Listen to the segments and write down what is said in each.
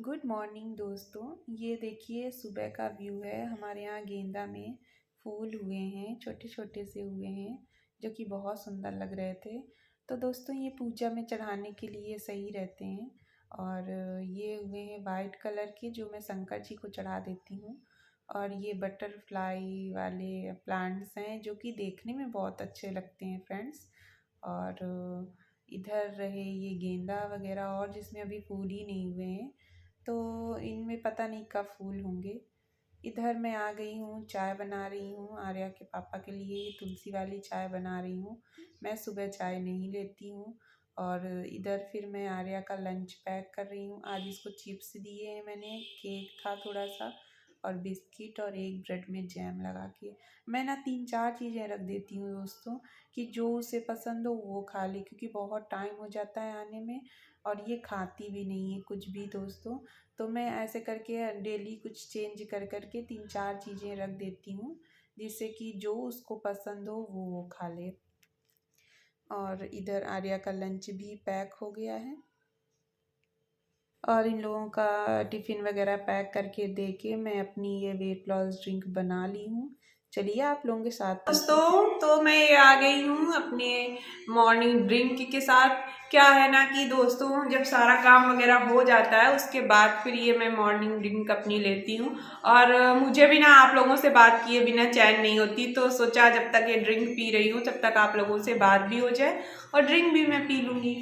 Good morning दोस्तों। ये देखिए सुबह का व्यू है। हमारे यहाँ गेंदा में फूल हुए हैं, छोटे छोटे से हुए हैं जो कि बहुत सुंदर लग रहे थे। तो दोस्तों ये पूजा में चढ़ाने के लिए सही रहते हैं। और ये हुए हैं वाइट कलर के जो मैं शंकर जी को चढ़ा देती हूँ। और ये बटरफ्लाई वाले प्लांट्स हैं जो कि देखने में बहुत अच्छे लगते हैं फ्रेंड्स। और इधर रहे ये गेंदा वगैरह और जिसमें अभी फूल ही नहीं हुए हैं, तो इनमें पता नहीं कब फूल होंगे। इधर मैं आ गई हूँ, चाय बना रही हूँ आर्या के पापा के लिए। ये तुलसी वाली चाय बना रही हूँ। मैं सुबह चाय नहीं लेती हूँ। और इधर फिर मैं आर्या का लंच पैक कर रही हूँ। आज इसको चिप्स दिए हैं मैंने, केक था थोड़ा सा और बिस्किट और एक ब्रेड में जैम लगा के। मैं ना 3-4 चीज़ें रख देती हूँ दोस्तों, कि जो उसे पसंद हो वो खा ले, क्योंकि बहुत टाइम हो जाता है आने में। और ये खाती भी नहीं है कुछ भी दोस्तों। तो मैं ऐसे करके डेली कुछ चेंज कर करके 3-4 चीज़ें रख देती हूँ, जिससे कि जो उसको पसंद हो वो खा ले। और इधर आर्या का लंच भी पैक हो गया है। और इन लोगों का टिफ़िन वगैरह पैक करके दे के मैं अपनी ये वेट लॉस ड्रिंक बना ली हूँ। चलिए आप लोगों के साथ दोस्तों, तो मैं ये आ गई हूँ अपने मॉर्निंग ड्रिंक के साथ। क्या है ना कि दोस्तों, जब सारा काम वगैरह हो जाता है उसके बाद फिर ये मैं मॉर्निंग ड्रिंक अपनी लेती हूँ। और मुझे भी ना आप लोगों से बात किए बिना चैन नहीं होती, तो सोचा जब तक ये ड्रिंक पी रही हूँ तब तक आप लोगों से बात भी हो जाए और ड्रिंक भी मैं पी लूँगी।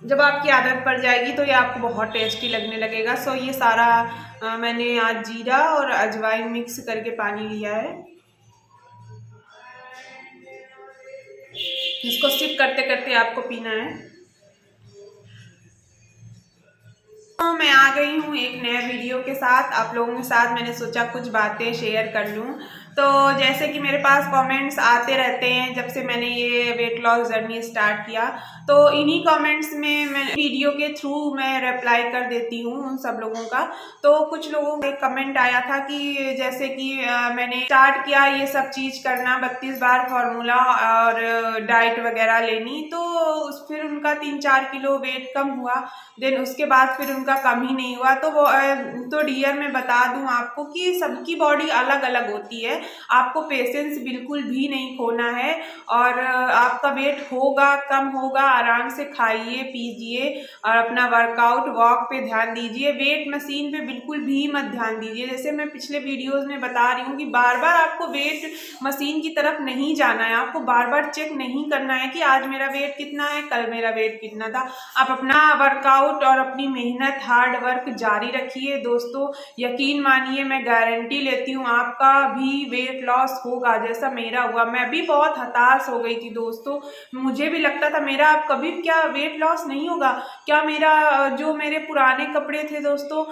जब आपकी आदत पड़ जाएगी तो ये आपको बहुत टेस्टी लगने लगेगा। सो ये सारा मैंने आज जीरा और अजवाइन मिक्स करके पानी लिया है। इसको सिप करते करते आपको पीना है। तो मैं आ गई हूँ एक नए वीडियो के साथ। आप लोगों के साथ मैंने सोचा कुछ बातें शेयर कर लूँ। तो जैसे कि मेरे पास कमेंट्स आते रहते हैं जब से मैंने ये वेट लॉस जर्नी स्टार्ट किया, तो इन्हीं कमेंट्स में मैं वीडियो के थ्रू मैं रिप्लाई कर देती हूँ उन सब लोगों का। तो कुछ लोगों का एक कमेंट आया था कि जैसे कि मैंने स्टार्ट किया ये सब चीज़ करना, 32 बार फार्मूला और डाइट वगैरह लेनी, तो फिर उनका 3-4 किलो वेट कम हुआ। देन उसके बाद फिर उनका कम ही नहीं हुआ। तो वो तो डियर मैं बता दूं आपको कि सबकी बॉडी अलग अलग होती है। आपको पेशेंस बिल्कुल भी नहीं खोना है। और आपका वेट होगा कम होगा, आराम से खाइए पीजिए और अपना वर्कआउट वॉक पे ध्यान दीजिए। वेट मशीन पे बिल्कुल भी मत ध्यान दीजिए। जैसे मैं पिछले वीडियोस में बता रही हूँ कि बार बार आपको वेट मशीन की तरफ नहीं जाना है। आपको बार बार चेक नहीं करना है कि आज मेरा वेट कितना है, कल मेरा वेट कितना था। आप अपना वर्कआउट और अपनी मेहनत हार्ड वर्क जारी रखिए दोस्तों। यकीन मानिए, मैं गारंटी लेती हूँ आपका भी वेट लॉस होगा जैसा मेरा हुआ। मैं भी बहुत हताश हो गई थी दोस्तों। मुझे भी लगता था मेरा अब कभी क्या वेट लॉस नहीं होगा क्या। मेरा जो मेरे पुराने कपड़े थे दोस्तों,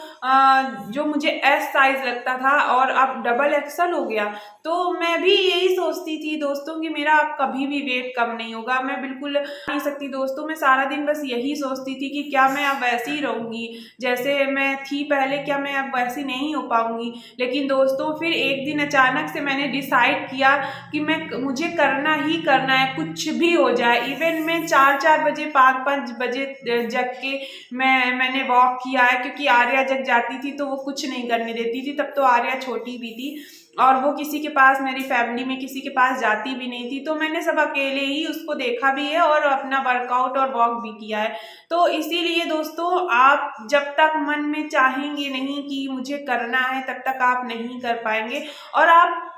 जो मुझे एस साइज लगता था और अब डबल एक्सल हो गया। तो मैं भी यही सोचती थी दोस्तों कि मेरा अब कभी भी वेट कम नहीं होगा। मैं बिल्कुल नहीं सकती दोस्तों। मैं सारा दिन बस यही सोचती थी कि क्या मैं अब वैसी ही रहूंगी जैसे मैं थी पहले, क्या मैं अब वैसी नहीं हो पाऊंगी। लेकिन दोस्तों फिर एक दिन अचानक से मैंने डिसाइड किया कि मुझे करना ही करना है, कुछ भी हो जाए। इवन मैं 4-4 बजे 5-5 बजे जग के मैंने वॉक किया है, क्योंकि आर्या जग जाती थी तो वो कुछ नहीं करने देती थी। तब तो आर्या छोटी भी थी और वो किसी के पास, मेरी फैमिली में किसी के पास जाती भी नहीं थी। तो मैंने सब अकेले ही उसको देखा भी है और अपना वर्कआउट और वॉक भी किया है। तो इसीलिए दोस्तों, आप जब तक मन में चाहेंगे नहीं कि मुझे करना है तब तक आप नहीं कर पाएंगे। और आप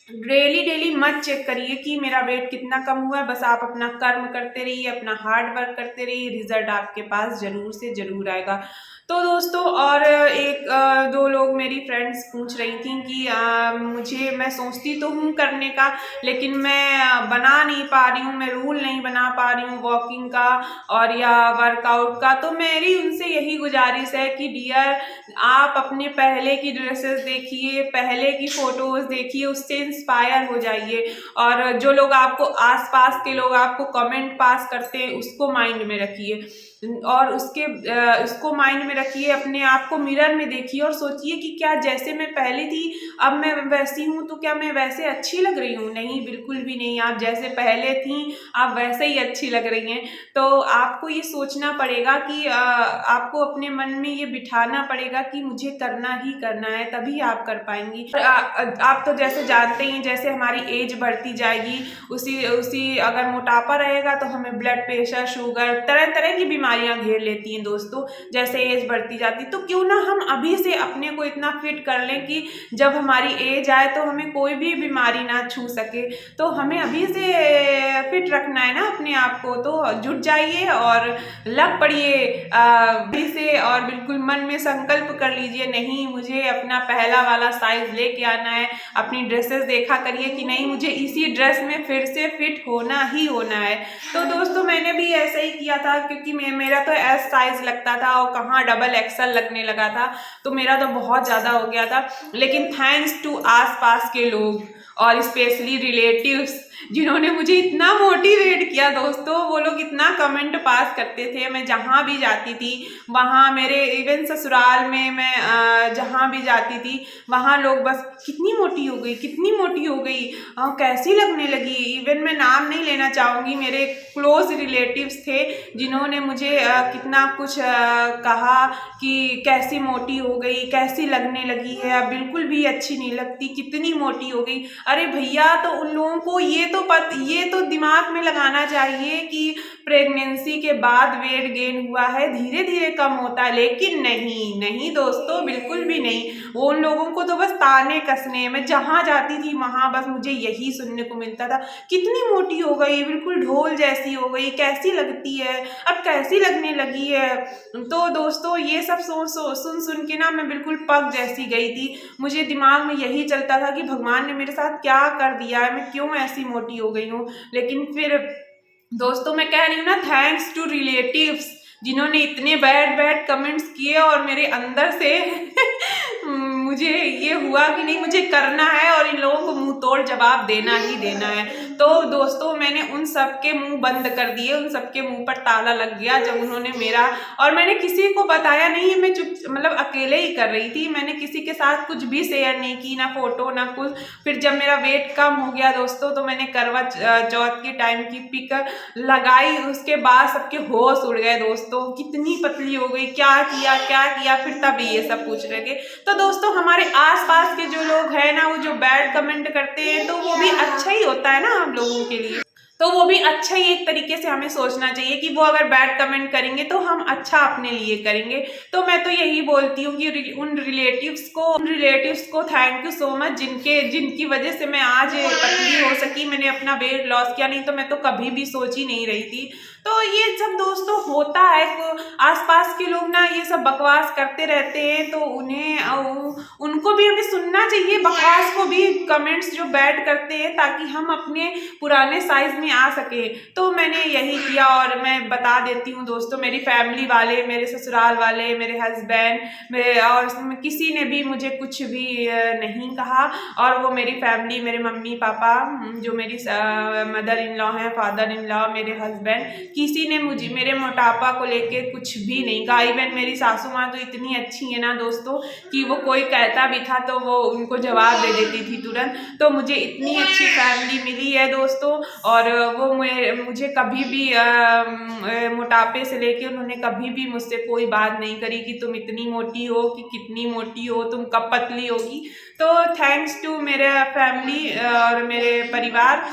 डेली डेली मत चेक करिए कि मेरा वेट कितना कम हुआ है। बस आप अपना कर्म करते रहिए, अपना हार्ड वर्क करते रहिए, रिजल्ट आपके पास जरूर से जरूर आएगा। तो दोस्तों, और एक दो लोग मेरी फ्रेंड्स पूछ रही थी कि मुझे, मैं सोचती तो हूँ करने का, लेकिन मैं बना नहीं पा रही हूँ, मैं रूल नहीं बना पा रही हूँ वॉकिंग का और या वर्कआउट का। तो मेरी उनसे यही गुजारिश है कि डियर, आप अपने पहले की ड्रेसेस देखिए, पहले की फोटोज देखिए, उससे इंस्पायर हो जाइए। और जो लोग आपको, आसपास के लोग आपको कमेंट पास करते हैं, उसको माइंड में रखिए। और उसको माइंड में रखिए, अपने आप को मिरर में देखिए और सोचिए कि क्या जैसे मैं पहले थी अब मैं वैसी हूँ, तो क्या मैं वैसे अच्छी लग रही हूँ? नहीं, बिल्कुल भी नहीं। आप जैसे पहले थी आप वैसे ही अच्छी लग रही हैं। तो आपको ये सोचना पड़ेगा कि आपको अपने मन में ये बिठाना पड़ेगा कि मुझे करना ही करना है, तभी आप कर पाएंगी। आप तो जैसे जानते ही, जैसे हमारी एज बढ़ती जाएगी उसी उसी अगर मोटापा रहेगा तो हमें ब्लड प्रेशर, शुगर, तरह तरह की बीमारियां घेर लेती हैं दोस्तों, जैसे एज बढ़ती जाती। तो क्यों ना हम अभी से अपने को इतना फिट कर लें कि जब हमारी एज आए तो हमें कोई भी बीमारी ना छू सके। तो हमें अभी से फिट रखना है ना अपने आप को। तो जुट जाइए और लग पड़िए अभी से, और बिल्कुल मन में संकल्प कर लीजिए, नहीं मुझे अपना पहला वाला साइज लेके आना है। अपनी ड्रेसेस देखा करिए कि नहीं मुझे इसी ड्रेस में फिर से फिट होना ही होना है। तो दोस्तों मैंने भी ऐसा ही किया था, क्योंकि मेरा तो एस साइज लगता था और कहाँ डबल एक्सल लगने लगा था, तो मेरा तो बहुत ज़्यादा हो गया था। लेकिन थैंक्स टू आस पास के लोग और स्पेशली रिलेटिव्स जिन्होंने मुझे इतना मोटिवेट किया दोस्तों, वो लोग इतना कमेंट पास करते थे। मैं जहाँ भी जाती थी वहाँ, मेरे इवन ससुराल में मैं जहाँ भी जाती थी वहाँ लोग बस कितनी मोटी हो गई, कितनी मोटी हो गई, कैसी लगने लगी। इवन मैं नाम नहीं लेना चाहूँगी, मेरे क्लोज रिलेटिव्स थे जिन्होंने मुझे कितना कुछ कहा कि कैसी मोटी हो गई, कैसी लगने लगी है, अब बिल्कुल भी अच्छी नहीं लगती, कितनी मोटी हो गई। अरे भैया, तो उन लोगों को ये तो दिमाग में लगाना चाहिए कि प्रेगनेंसी के बाद वेट गेन हुआ है, धीरे धीरे कम होता है। लेकिन नहीं नहीं दोस्तों, बिल्कुल भी नहीं। वो उन लोगों को तो बस ताने कसने। मैं जहाँ जाती थी वहाँ बस मुझे यही सुनने को मिलता था, कितनी मोटी हो गई, बिल्कुल ढोल जैसी हो गई, कैसी लगती है, अब कैसी लगने लगी है। तो दोस्तों ये सब सुन सुन के ना मैं बिल्कुल पक जैसी गई थी। मुझे दिमाग में यही चलता था कि भगवान ने मेरे साथ क्या कर दिया है, मैं क्यों ऐसी मोटी हो गई हूँ। लेकिन फिर दोस्तों मैं कह रही हूँ ना, थैंक्स टू रिलेटिव्स जिन्होंने इतने बैड बैड कमेंट्स किए और मेरे अंदर से मुझे ये हुआ कि नहीं मुझे करना है और इन लोगों को मुंह तोड़ जवाब देना ही देना है। तो दोस्तों मैंने उन सब के मुंह बंद कर दिए, उन सब के मुंह पर ताला लग गया जब उन्होंने मेरा, और मैंने किसी को बताया नहीं, मैं मतलब अकेले ही कर रही थी। मैंने किसी के साथ कुछ भी शेयर नहीं की, ना फोटो ना कुछ। फिर जब मेरा वेट कम हो गया दोस्तों, तो मैंने करवा चौथ के टाइम की पिक लगाई, उसके बाद सबके होश उड़ गए दोस्तों, कितनी पतली हो गई, क्या किया। फिर तब ये सब पूछ रहे थे। तो दोस्तों हमारे आसपास के जो लोग हैं ना, वो जो बैड कमेंट करते हैं, तो वो भी अच्छा ही होता है ना हम लोगों के लिए। तो वो भी अच्छा ही एक तरीके से हमें सोचना चाहिए कि वो अगर बैड कमेंट करेंगे तो हम अच्छा अपने लिए करेंगे। तो मैं तो यही बोलती हूँ कि उन रिलेटिव्स को थैंक यू सो मच, जिनकी वजह से मैं आज पतली हो सकी, मैंने अपना वेट लॉस किया। नहीं तो मैं तो कभी भी सोच ही नहीं रही थी। तो ये सब दोस्तों होता है, आसपास के लोग ना ये सब बकवास करते रहते हैं, तो उनको भी हमें सुनना चाहिए, बकवास को भी, कमेंट्स जो बैड करते हैं, ताकि हम अपने पुराने साइज में आ सके। तो मैंने यही किया। और मैं बता देती हूँ दोस्तों, मेरी फैमिली वाले, मेरे ससुराल वाले, मेरे हस्बैंड, और किसी ने भी मुझे कुछ भी नहीं कहा। और वो मेरी फैमिली, मेरे मम्मी पापा, जो मेरी मदर इन लॉ हैं, फादर इन लॉ, मेरे हस्बैंड, किसी ने मुझे मेरे मोटापा को लेके कुछ भी नहीं कहा। इवन मेरी सासू माँ तो इतनी अच्छी है ना दोस्तों, कि वो कोई कहता भी था तो वो उनको जवाब दे देती थी तुरंत। तो मुझे इतनी अच्छी फैमिली मिली है दोस्तों, और वो मुझे कभी भी मोटापे से लेके उन्होंने कभी भी मुझसे कोई बात नहीं करी कि तुम इतनी मोटी हो, कि कितनी मोटी हो, तुम कब पतली होगी। तो थैंक्स टू मेरे फैमिली और मेरे परिवार,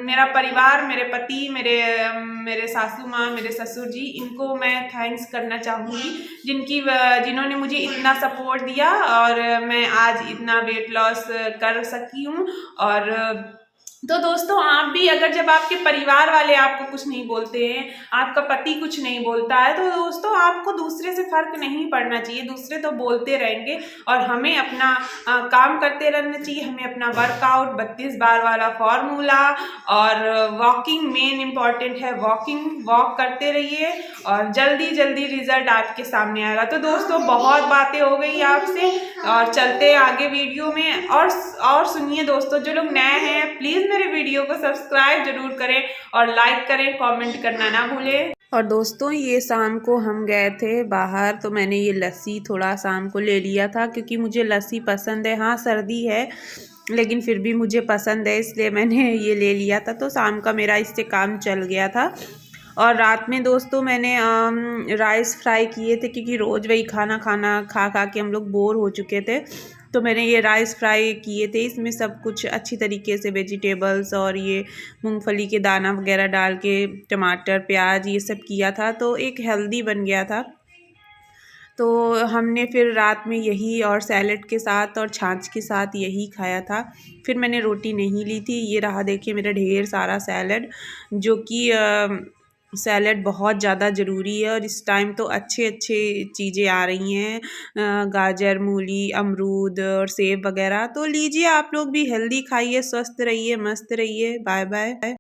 मेरा परिवार, मेरे पति, मेरे सासू माँ, मेरे ससुर जी, इनको मैं थैंक्स करना चाहूँगी, जिन्होंने मुझे इतना सपोर्ट दिया और मैं आज इतना वेट लॉस कर सकी हूँ। और तो दोस्तों आप भी, अगर जब आपके परिवार वाले आपको कुछ नहीं बोलते हैं, आपका पति कुछ नहीं बोलता है, तो दोस्तों आपको दूसरे से फर्क नहीं पड़ना चाहिए। दूसरे तो बोलते रहेंगे और हमें अपना काम करते रहना चाहिए। हमें अपना वर्कआउट, 32 बार वाला फॉर्मूला, और वॉकिंग मेन इम्पॉर्टेंट है। वॉक करते रहिए और जल्दी जल्दी रिजल्ट आपके सामने आएगा। तो दोस्तों बहुत बातें हो गई आपसे, और चलते आगे वीडियो में। और सुनिए दोस्तों, जो लोग नए हैं प्लीज़ मेरे वीडियो को सब्सक्राइब जरूर करें और लाइक करें, कमेंट करना ना भूलें। और दोस्तों ये शाम को हम गए थे बाहर, तो मैंने ये लस्सी थोड़ा शाम को ले लिया था क्योंकि मुझे लस्सी पसंद है। हाँ सर्दी है लेकिन फिर भी मुझे पसंद है, इसलिए मैंने ये ले लिया था। तो शाम का मेरा इससे काम चल गया था। और रात में दोस्तों मैंने राइस फ्राई किए थे क्योंकि रोज़ वही खाना खाना खा खा के हम लोग बोर हो चुके थे। तो मैंने ये राइस फ्राई किए थे, इसमें सब कुछ अच्छी तरीके से वेजिटेबल्स और ये मूंगफली के दाना वगैरह डाल के टमाटर प्याज ये सब किया था, तो एक हेल्दी बन गया था। तो हमने फिर रात में यही और सैलेड के साथ और छाछ के साथ यही खाया था। फिर मैंने रोटी नहीं ली थी। ये रहा देखिए मेरा ढेर सारा सैलेड, जो कि सैलेड बहुत ज़्यादा ज़रूरी है। और इस टाइम तो अच्छे अच्छे चीज़ें आ रही हैं, गाजर मूली अमरूद और सेब वगैरह। तो लीजिए आप लोग भी हेल्दी खाइए, स्वस्थ रहिए, मस्त रहिए। Bye bye.